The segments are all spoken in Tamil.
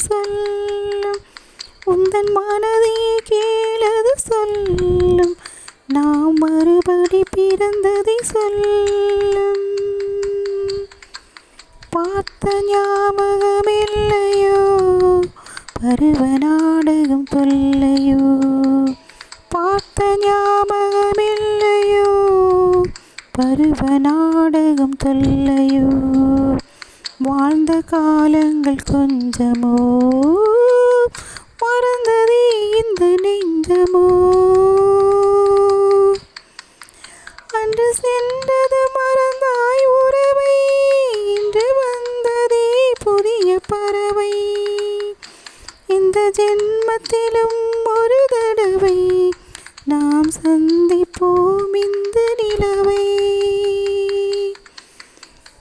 சொல்லும் உந்தன் மனதை கேளது சொல்லும் நாம் மறுபடி பிறந்ததை சொல்லும் பார்த்த ஞாபகமில்லையோ பருவ நாடகம் தொல்லையோ பார்த்த ஞாபகமில்லையோ பருவ நாடகம் தொல்லையோ வாழ்ந்த காலங்கள் கொஞ்சமோ மறந்ததே இந்த நெஞ்சமோ அன்று சென்றது மறந்தாய் உறவை இன்று வந்ததே புதிய பறவை இந்த ஜென்மத்திலும் ஒரு தடவை நாம் சந்திப்போம் இந்த நிலவை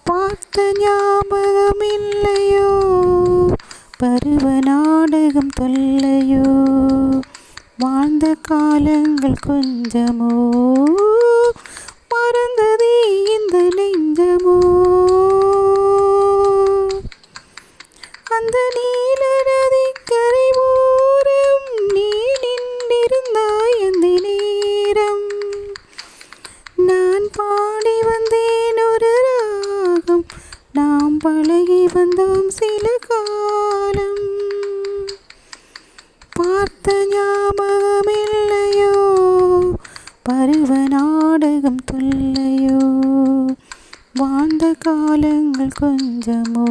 பார்த்த ஞாபகமில்லையோ பருவ நாடகம் தொல்லையோ வாழ்ந்த காலங்கள் கொஞ்சமோ மறந்ததே இந்த நெஞ்சமோ அந்த நீல நதிக்கரை ஓரம் நீ நின்றிருந்தாய் அந்த நேரம் நான் பாடி வந்தேன் ஒரு ராகம் நாம் பழகி வந்தோம் சில காலம் பார்த்த ஞாபகமில்லையோ பருவ நாடகம் தொல்லையோ வாழ்ந்த காலங்கள் கொஞ்சமோ